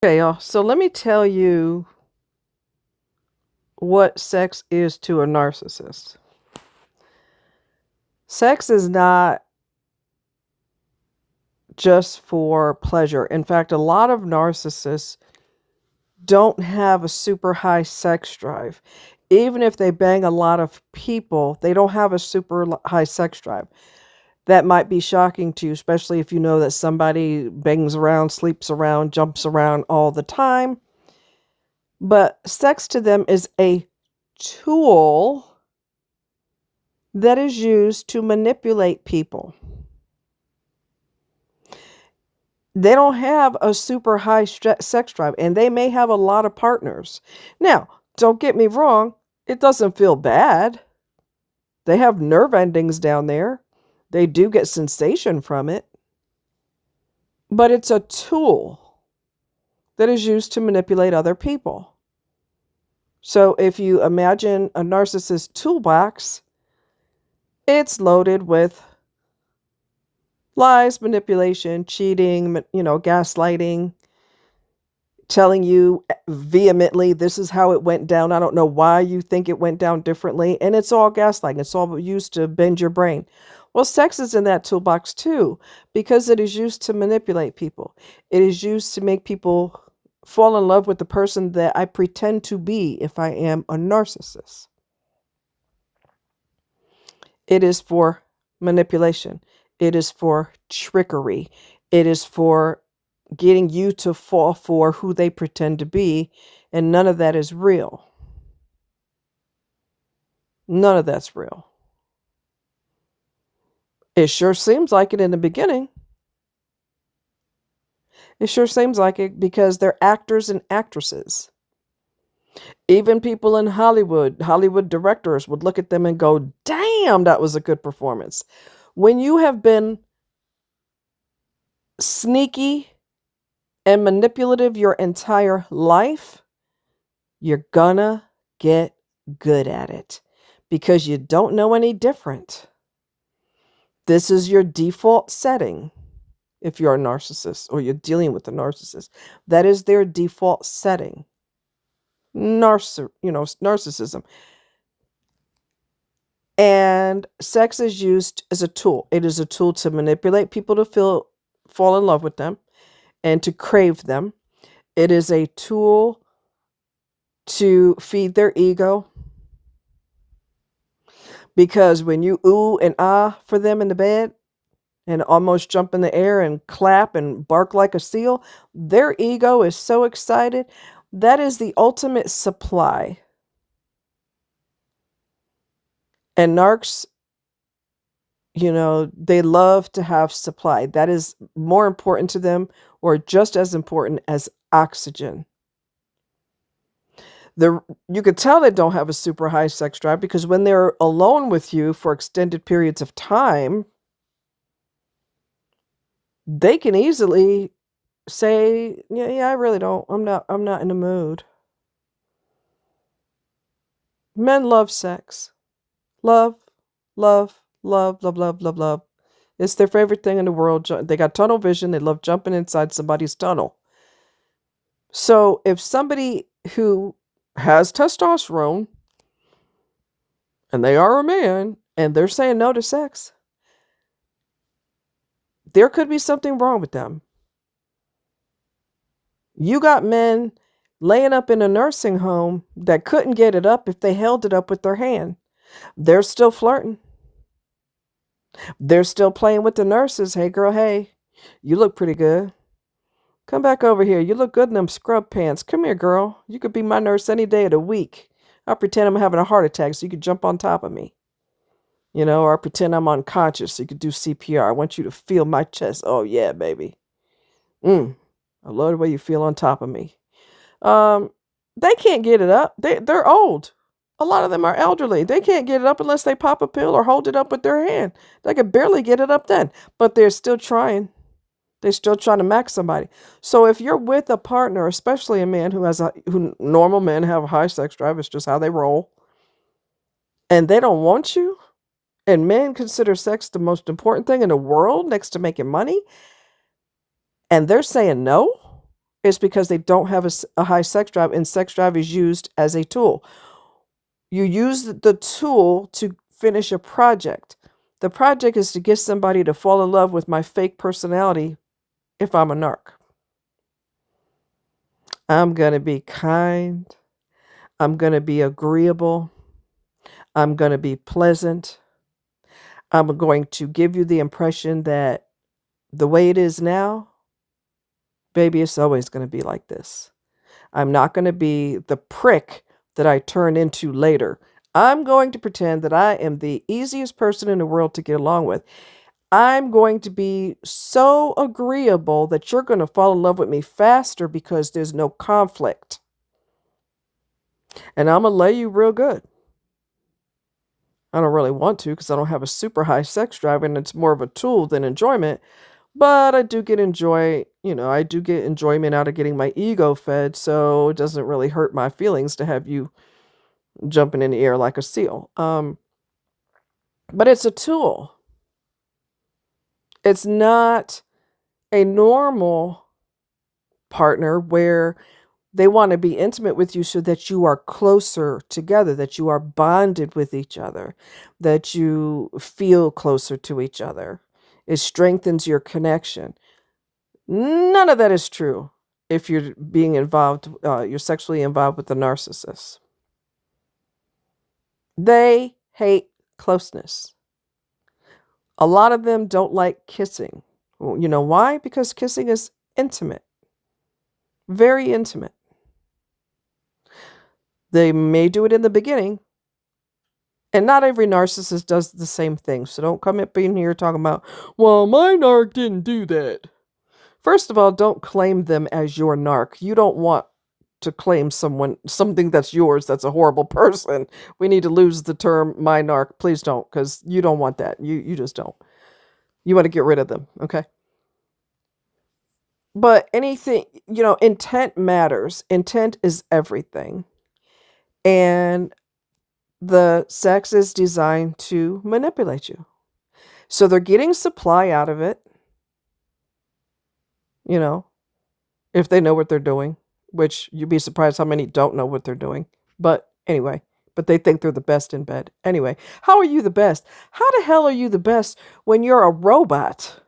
Okay, y'all. So let me tell you what sex is to a narcissist. Sex is not just for pleasure. In fact, a lot of narcissists don't have a super high sex drive. Even if they bang a lot of people, they don't have a high sex drive. That might be shocking to you, especially if you know that somebody bangs around, sleeps around, jumps around all the time. But sex to them is a tool that is used to manipulate people. They don't have a super high sex drive, and they may have a lot of partners. Now, don't get me wrong, it doesn't feel bad. They have nerve endings down there. They do get sensation from it. But it's a tool that is used to manipulate other people. So if you imagine a narcissist toolbox, it's loaded with lies, manipulation, cheating, gaslighting, telling you vehemently, this is how it went down. I don't know why you think it went down differently. And it's all gaslighting. It's all used to bend your brain. Well, sex is in that toolbox too, because it is used to manipulate people. It is used to make people fall in love with the person that I pretend to be if I am a narcissist. It is for manipulation. It is for trickery. It is for getting you to fall for who they pretend to be, and none of that is real. None of that's real. It sure seems like it in the beginning. It sure seems like it because they're actors and actresses. Even people in Hollywood directors would look at them and go, damn, that was a good performance. When you have been sneaky and manipulative your entire life, you're gonna get good at it because you don't know any different. This is your default setting if you're a narcissist or you're dealing with a narcissist. That is their default setting. Narcissism. And sex is used as a tool. It is a tool to manipulate people to fall in love with them and to crave them. It is a tool to feed their ego. Because when you ooh and ah for them in the bed and almost jump in the air and clap and bark like a seal, their ego is so excited. That is the ultimate supply. And narcs, they love to have supply. That is more important to them, or just as important as oxygen. You could tell they don't have a super high sex drive because when they're alone with you for extended periods of time, they can easily say, yeah, I really don't. I'm not in the mood. Men love sex. Love, love, love, love, love, love, love. It's their favorite thing in the world. They got tunnel vision. They love jumping inside somebody's tunnel. So if somebody who has testosterone and they are a man and they're saying no to sex, there could be something wrong with them. You got men laying up in a nursing home that couldn't get it up if they held it up with their hand. They're still flirting. They're still playing with the nurses. Hey, girl, hey, you look pretty good. Come back over here. You look good in them scrub pants. Come here, girl. You could be my nurse any day of the week. I'll pretend I'm having a heart attack so you could jump on top of me. Or I'll pretend I'm unconscious so you could do CPR. I want you to feel my chest. Oh, yeah, baby. I love the way you feel on top of me. They can't get it up. They're old. A lot of them are elderly. They can't get it up unless they pop a pill or hold it up with their hand. They can barely get it up then, but they're still trying. They're still trying to max somebody. So if you're with a partner, especially a man who normal men have a high sex drive, it's just how they roll, and they don't want you, and men consider sex the most important thing in the world next to making money, and they're saying no, It's because they don't have a high sex drive, and sex drive is used as a tool. You use the tool to finish a project. The project is to get somebody to fall in love with my fake personality if I'm a narc. I'm going to be kind. I'm going to be agreeable. I'm going to be pleasant. I'm going to give you the impression that the way it is now, baby, it's always going to be like this. I'm not going to be the prick that I turn into later. I'm going to pretend that I am the easiest person in the world to get along with. I'm going to be so agreeable that you're going to fall in love with me faster because there's no conflict. And I'm going to lay you real good. I don't really want to because I don't have a super high sex drive and it's more of a tool than enjoyment. But I do get I do get enjoyment out of getting my ego fed, so it doesn't really hurt my feelings to have you jumping in the air like a seal. But it's a tool. It's not a normal partner where they want to be intimate with you so that you are closer together, that you are bonded with each other, that you feel closer to each other. It strengthens your connection. None of that is true if you're being involved, you're sexually involved with the narcissist. They hate closeness. A lot of them don't like kissing. You know why? Because kissing is intimate, very intimate. They may do it in the beginning, and not every narcissist does the same thing. So don't come up in here talking about, well, my narc didn't do that. First of all, don't claim them as your narc. You don't want to claim something that's yours that's a horrible person. We need to lose the term my narc. Please don't, because you don't want that. You just don't. You want to get rid of them, okay? But anything, intent matters. Intent is everything. And the sex is designed to manipulate you. So they're getting supply out of it, if they know what they're doing, which you'd be surprised how many don't know what they're doing. But anyway, but they think they're the best in bed. Anyway, how are you the best? How the hell are you the best when you're a robot?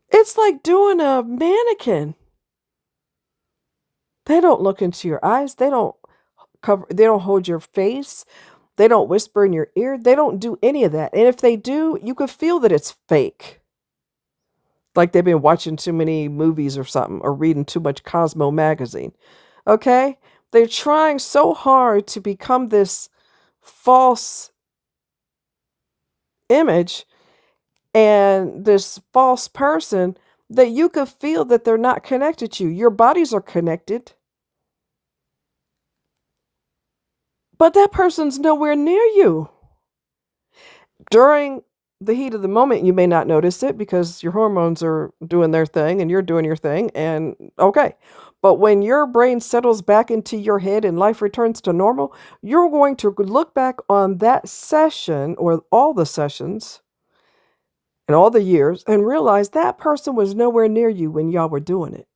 It's like doing a mannequin. They don't look into your eyes. They don't hold your face. They don't whisper in your ear. They don't do any of that. And if they do, you could feel that it's fake. Like they've been watching too many movies or something, or reading too much Cosmo magazine. Okay? They're trying so hard to become this false image and this false person that you could feel that they're not connected to you. Your bodies are connected, but that person's nowhere near you. During the heat of the moment, you may not notice it because your hormones are doing their thing and you're doing your thing, and okay. But when your brain settles back into your head and life returns to normal, you're going to look back on that session or all the sessions and all the years and realize that person was nowhere near you when y'all were doing it.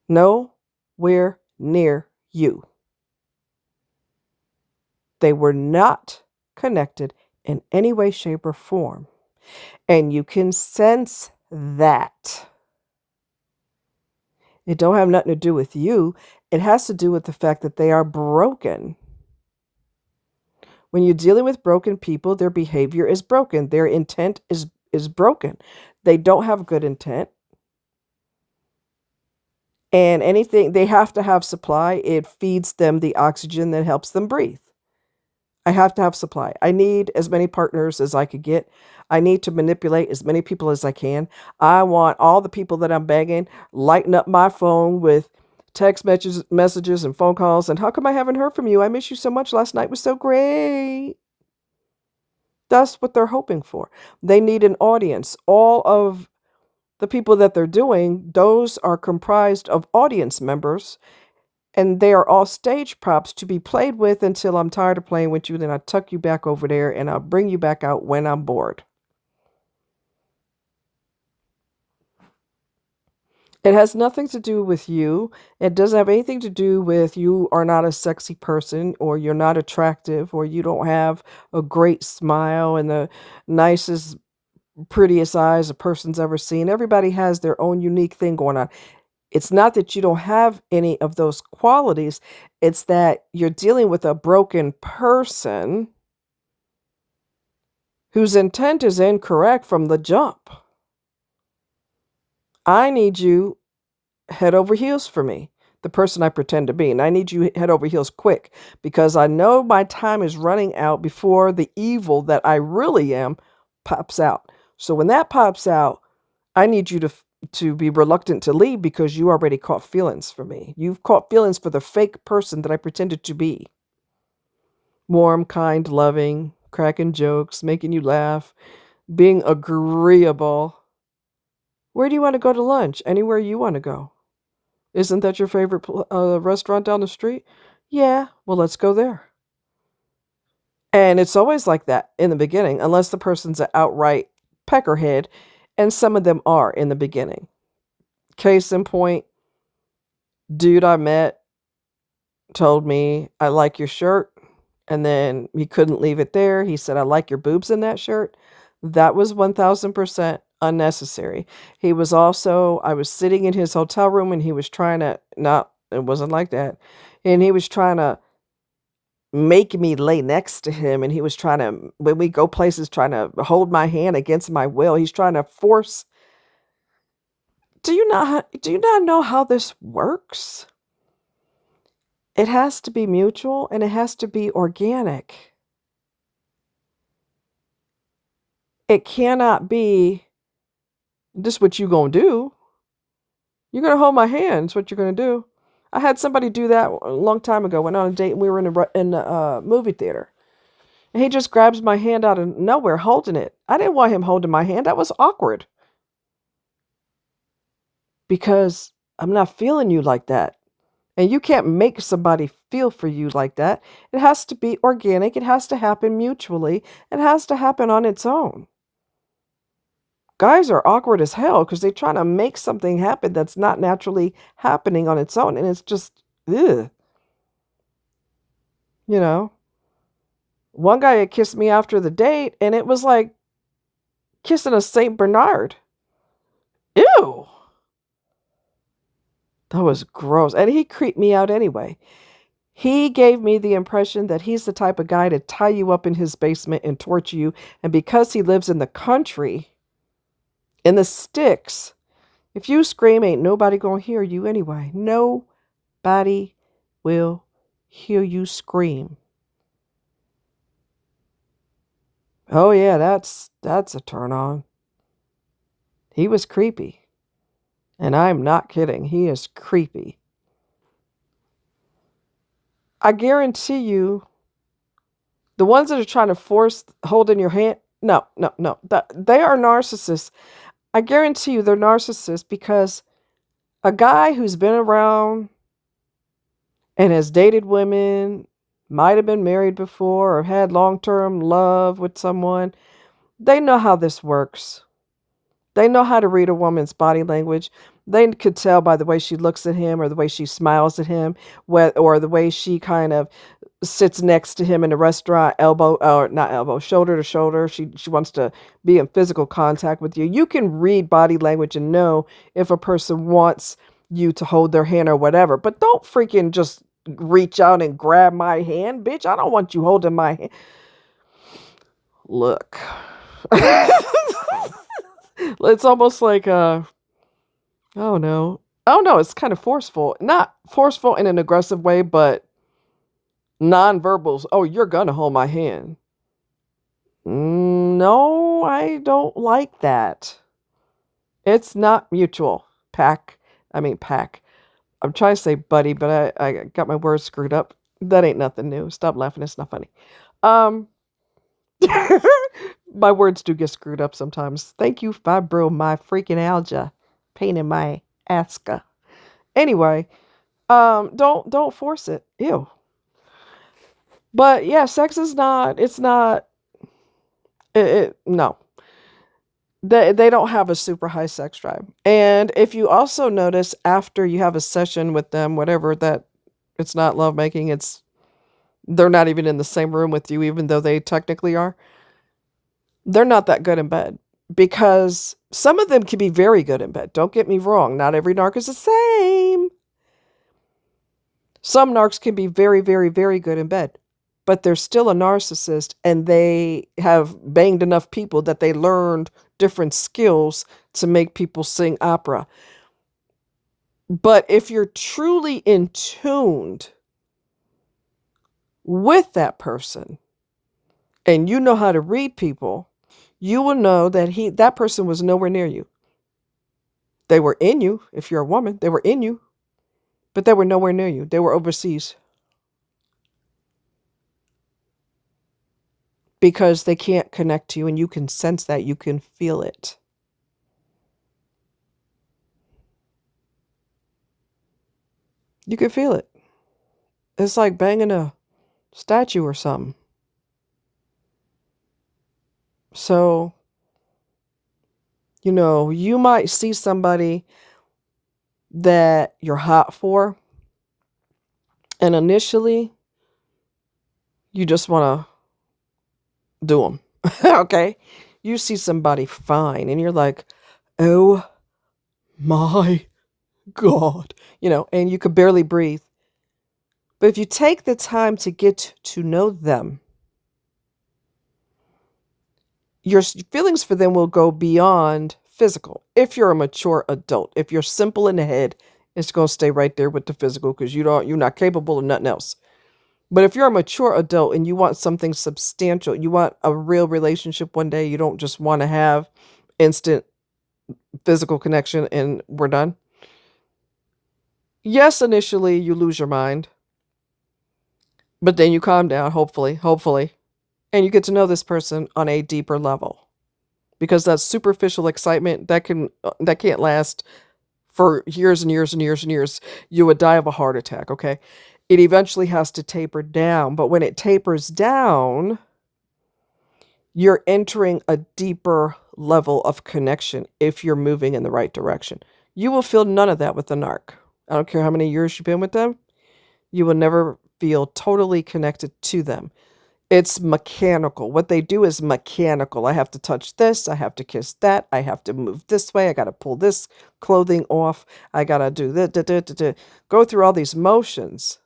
Nowhere near you. They were not connected in any way, shape, or form. And you can sense that. It don't have nothing to do with you. It has to do with the fact that they are broken. When you're dealing with broken people, their behavior is broken. Their intent is broken. They don't have good intent. And anything, they have to have supply. It feeds them the oxygen that helps them breathe. I have to have supply. I need as many partners as I could get. I need to manipulate as many people as I can. I want all the people that I'm begging lighting up my phone with text messages and phone calls. And how come I haven't heard from you? I miss you so much. Last night was so great. That's what they're hoping for. They need an audience. All of the people that they're doing, those are comprised of audience members. And they are all stage props to be played with until I'm tired of playing with you. Then I tuck you back over there and I'll bring you back out when I'm bored. It has nothing to do with you. It doesn't have anything to do with you are not a sexy person or you're not attractive or you don't have a great smile and the nicest, prettiest eyes a person's ever seen. Everybody has their own unique thing going on. It's not that you don't have any of those qualities. It's that you're dealing with a broken person whose intent is incorrect from the jump. I need you head over heels for me, the person I pretend to be. And I need you head over heels quick because I know my time is running out before the evil that I really am pops out. So when that pops out, I need you to be reluctant to leave because you already caught feelings for me. You've caught feelings for the fake person that I pretended to be. Warm, kind, loving, cracking jokes, making you laugh, being agreeable. Where do you want to go to lunch? Anywhere you want to go. Isn't that your favorite restaurant down the street? Yeah, well, let's go there. And it's always like that in the beginning, unless the person's an outright peckerhead, and some of them are in the beginning. Case in point, dude I met told me, I like your shirt. And then he couldn't leave it there. He said, I like your boobs in that shirt. That was 1000% unnecessary. He was also, I was sitting in his hotel room and he was trying to, not, it wasn't like that. And he was trying to make me lay next to him. And he was trying to, when we go places, trying to hold my hand against my will. He's trying to force. Do you not know how this works? It has to be mutual and it has to be organic. It cannot be, this what you gonna do. You're gonna hold my hand. That's what you're gonna do. I had somebody do that a long time ago. Went on a date and we were in the movie theater. And he just grabs my hand out of nowhere, holding it. I didn't want him holding my hand. That was awkward. Because I'm not feeling you like that. And you can't make somebody feel for you like that. It has to be organic. It has to happen mutually. It has to happen on its own. Guys are awkward as hell because they're trying to make something happen that's not naturally happening on its own. And it's just, ugh. You know? One guy had kissed me after the date, and it was like kissing a St. Bernard. Ew! That was gross. And he creeped me out anyway. He gave me the impression that he's the type of guy to tie you up in his basement and torture you. And because he lives in the country, in the sticks, if you scream, ain't nobody gonna hear you anyway. Nobody will hear you scream. Oh yeah, that's a turn on. He was creepy. And I'm not kidding. He is creepy. I guarantee you, the ones that are trying to force holding your hand, no. They are narcissists. I guarantee you they're narcissists because a guy who's been around and has dated women, might have been married before or had long-term love with someone, they know how this works. They know how to read a woman's body language. They could tell by the way she looks at him or the way she smiles at him, or the way she kind of sits next to him in a restaurant, elbow or not elbow, shoulder to shoulder. She wants to be in physical contact with you. You can read body language and know if a person wants you to hold their hand or whatever. But don't freaking just reach out and grab my hand, bitch. I don't want you holding my hand. Look. It's almost like oh no. Oh no, it's kind of forceful. Not forceful in an aggressive way, but nonverbals. Oh, you're gonna hold my hand. No, I don't like that. It's not mutual. Pack. I'm trying to say buddy, but I got my words screwed up. That ain't nothing new. Stop laughing. It's not funny. Um, my words do get screwed up sometimes. Thank you, fibro, my freaking alga. Pain in my aska. Anyway, don't force it. Ew. But yeah, sex is not, it's not, no. They don't have a super high sex drive. And if you also notice after you have a session with them, whatever that it's not lovemaking, it's they're not even in the same room with you, even though they technically are. They're not that good in bed because some of them can be very good in bed. Don't get me wrong. Not every narc is the same. Some narcs can be very, very, very good in bed, but they're still a narcissist and they have banged enough people that they learned different skills to make people sing opera. But if you're truly in tuned with that person and you know how to read people, you will know that that person was nowhere near you. They were in you. If you're a woman, they were in you, but they were nowhere near you. They were overseas because they can't connect to you, and you can sense that. You can feel it. You can feel it. It's like banging a statue or something. So, you might see somebody that you're hot for, and initially, you just want to do them. Okay? You see somebody fine, and you're like, oh my God, and you could barely breathe. But if you take the time to get to know them, your feelings for them will go beyond physical. If you're a mature adult, if you're simple in the head, it's going to stay right there with the physical because you're not capable of nothing else. But if you're a mature adult and you want something substantial, you want a real relationship one day, you don't just want to have instant physical connection and we're done. Yes, initially you lose your mind, but then you calm down, hopefully, and you get to know this person on a deeper level. Because that superficial excitement, that can't last for years and years and years and years. You would die of a heart attack, okay? It eventually has to taper down, but when it tapers down, you're entering a deeper level of connection if you're moving in the right direction. You will feel none of that with the narc. I don't care how many years you've been with them. You will never feel totally connected to them. It's mechanical. What they do is mechanical. I have to touch this. I have to kiss that. I have to move this way. I got to pull this clothing off. I got to do that. Go through all these motions.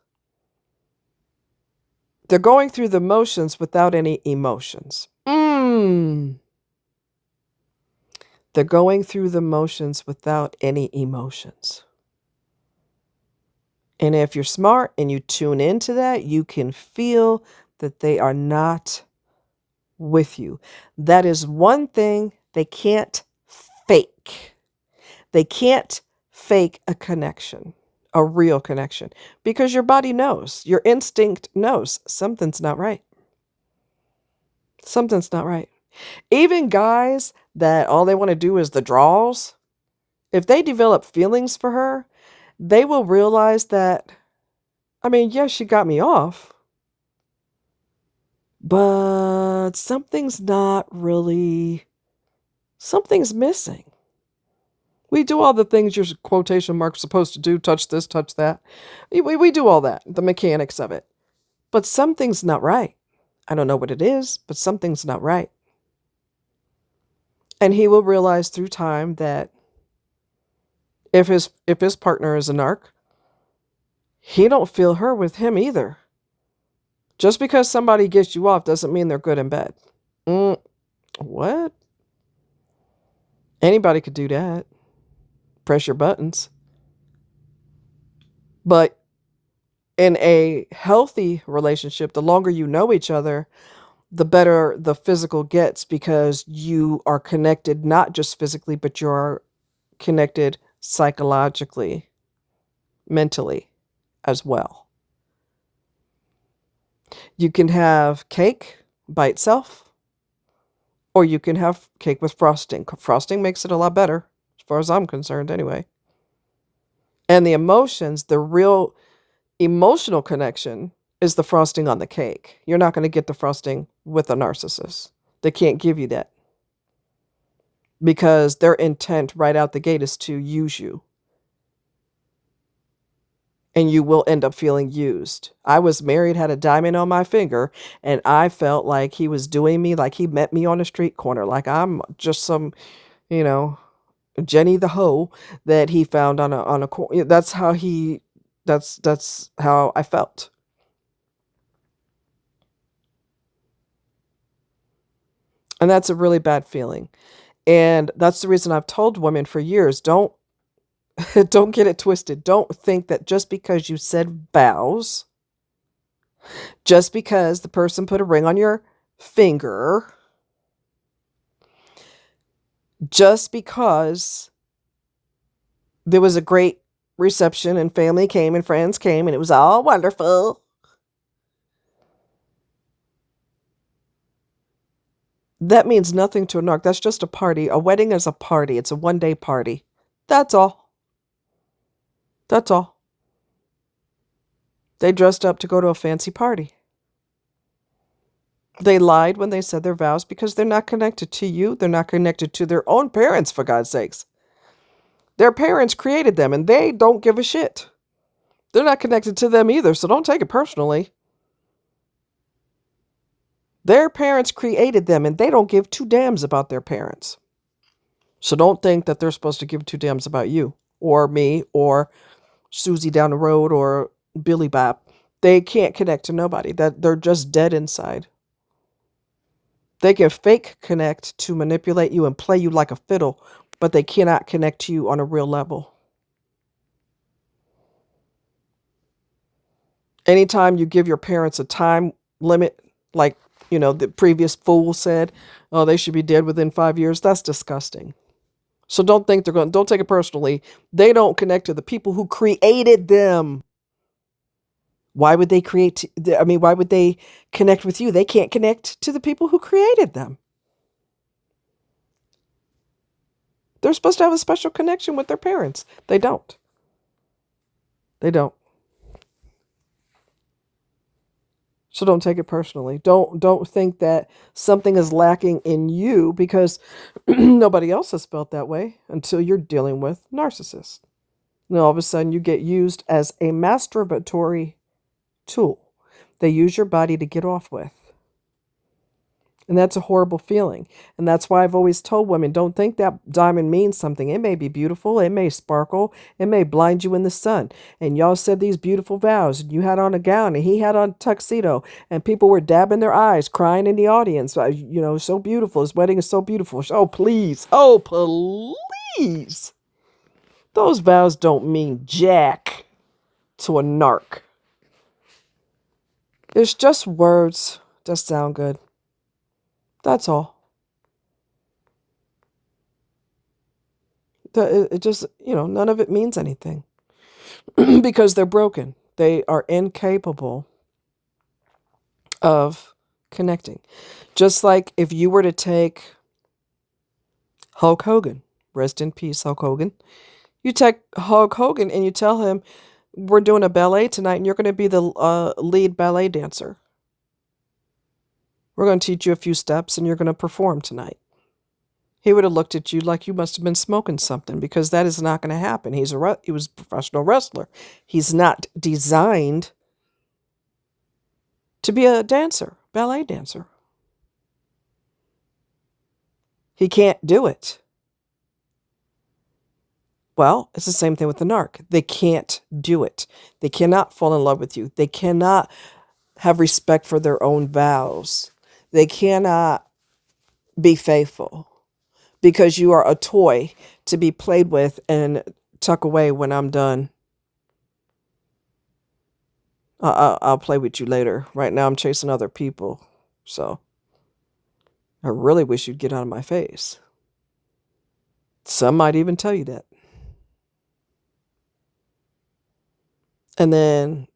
They're going through the motions without any emotions. They're going through the motions without any emotions. And if you're smart and you tune into that, you can feel that they are not with you. That is one thing they can't fake. They can't fake a connection, a real connection, because your body knows, your instinct knows something's not right. Something's not right. Even guys that all they want to do is the draws, if they develop feelings for her, they will realize that, yes, she got me off, but something's missing. We do all the things your quotation mark's supposed to do, touch this, touch that. We do all that, the mechanics of it. But something's not right. I don't know what it is, but something's not right. And he will realize through time that if his partner is a narc, he don't feel her with him either. Just because somebody gets you off doesn't mean they're good in bed. What? Anybody could do that. Press your buttons. But in a healthy relationship, the longer you know each other, the better the physical gets because you are connected not just physically, but you're connected psychologically, mentally as well. You can have cake by itself, or you can have cake with frosting. Frosting makes it a lot better, as far as I'm concerned anyway. And the emotions, the real emotional connection is the frosting on the cake. You're not going to get the frosting with a narcissist. They can't give you that. because their intent right out the gate is to use you, and you will end up feeling used. I was married, had a diamond on my finger, and I felt like he was doing me like he met me on a street corner, like I'm just some, you know, Jenny the hoe that he found on a corner. That's how he. That's how I felt, and that's a really bad feeling. And that's the reason I've told women for years, don't don't get it twisted. Don't think that just because you said vows, just because the person put a ring on your finger, just because there was a great reception and family came and friends came and it was all wonderful, that means nothing to a narc. That's just a party. A wedding is a party. It's a one-day party. That's all. That's all. They dressed up to go to a fancy party. They lied when they said their vows because they're not connected to you. They're not connected to their own parents, for God's sakes. Their parents created them and they don't give a shit. They're not connected to them either, so don't take it personally. Their parents created them and they don't give two damns about their parents. So don't think that they're supposed to give two damns about you or me or Susie down the road or Billy Bob. They can't connect to nobody. That they're just dead inside. They can fake connect to manipulate you and play you like a fiddle, but they cannot connect to you on a real level. Anytime you give your parents a time limit, like, the previous fool said, oh, they should be dead within 5 years, that's disgusting. So don't think don't take it personally. They don't connect to the people who created them. Why would they why would they connect with you? They can't connect to the people who created them. They're supposed to have a special connection with their parents. They don't. They don't. So don't take it personally. Don't think that something is lacking in you because nobody else has felt that way until you're dealing with narcissists. And all of a sudden you get used as a masturbatory tool. They use your body to get off with. And that's a horrible feeling. And that's why I've always told women, don't think that diamond means something. It may be beautiful. It may sparkle. It may blind you in the sun. And y'all said these beautiful vows. And you had on a gown and he had on a tuxedo. And people were dabbing their eyes, crying in the audience. So beautiful. His wedding is so beautiful. Oh, please. Oh, please. Those vows don't mean jack to a narc. It's just words that sound good. That's all. It just, none of it means anything because they're broken. They are incapable of connecting. Just like if you were to take Hulk Hogan, rest in peace, Hulk Hogan. You take Hulk Hogan and you tell him, we're doing a ballet tonight and you're going to be the lead ballet dancer. We're going to teach you a few steps and you're going to perform tonight. He would have looked at you like you must have been smoking something because that is not going to happen. He was a professional wrestler. He's not designed to be a dancer, ballet dancer. He can't do it. Well, it's the same thing with the narc. They can't do it. They cannot fall in love with you. They cannot have respect for their own vows. They cannot be faithful because you are a toy to be played with and tuck away when I'm done. I'll play with you later. Right now I'm chasing other people. So I really wish you'd get out of my face. Some might even tell you that. And then,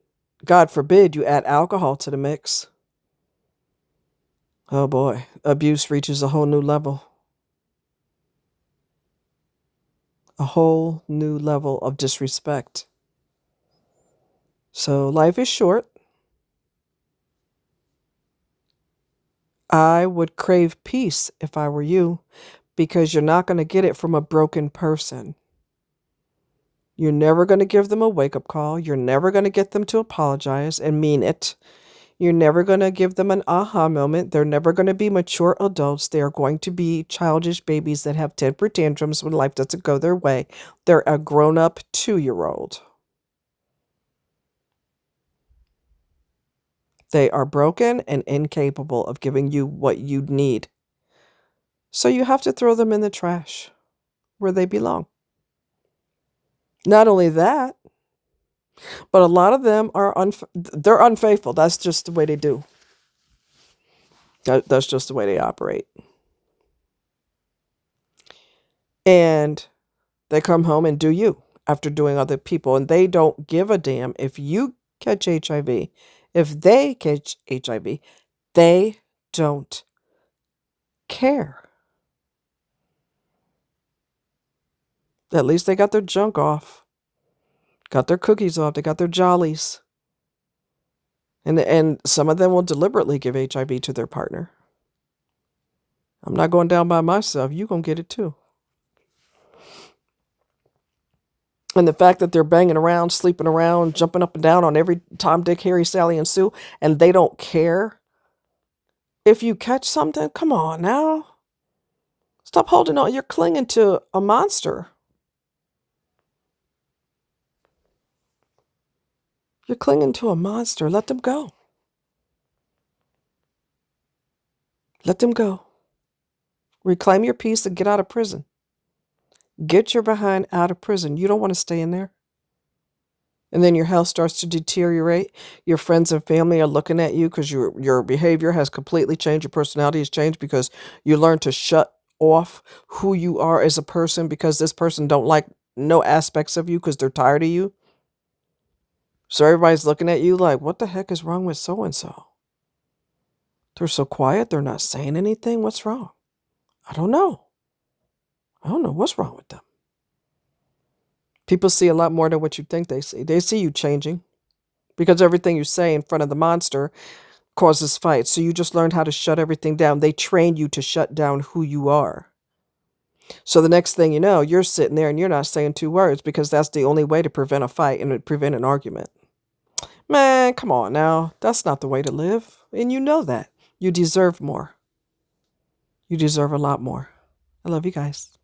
God forbid, you add alcohol to the mix. Oh boy, abuse reaches a whole new level. A whole new level of disrespect. So life is short. I would crave peace if I were you, because you're not going to get it from a broken person. You're never going to give them a wake-up call. You're never going to get them to apologize and mean it. You're never going to give them an aha moment. They're never going to be mature adults. They are going to be childish babies that have temper tantrums when life doesn't go their way. They're a grown-up 2-year-old. They are broken and incapable of giving you what you need. So you have to throw them in the trash where they belong. Not only that, but a lot of them are they're unfaithful. That's just the way they do. That's just the way they operate. And they come home and do you after doing other people. And they don't give a damn if you catch HIV. If they catch HIV, they don't care. At least they got their junk off. Got their cookies off. They got their jollies. And some of them will deliberately give HIV to their partner. I'm not going down by myself. You're going to get it too. And the fact that they're banging around, sleeping around, jumping up and down on every Tom, Dick, Harry, Sally, and Sue, and they don't care. If you catch something, come on now. Stop holding on. You're clinging to a monster. You're clinging to a monster. Let them go. Let them go. Reclaim your peace and get out of prison. Get your behind out of prison. You don't want to stay in there. And then your health starts to deteriorate. Your friends and family are looking at you because your behavior has completely changed. Your personality has changed because you learned to shut off who you are as a person because this person don't like no aspects of you because they're tired of you. So everybody's looking at you like, what the heck is wrong with so-and-so? They're so quiet. They're not saying anything. What's wrong? I don't know. I don't know what's wrong with them. People see a lot more than what you think they see. They see you changing because everything you say in front of the monster causes fights. So you just learned how to shut everything down. They train you to shut down who you are. So the next thing you know, you're sitting there and you're not saying 2 words because that's the only way to prevent a fight and prevent an argument. Man, come on now. That's not the way to live. And you know that. You deserve more. You deserve a lot more. I love you guys.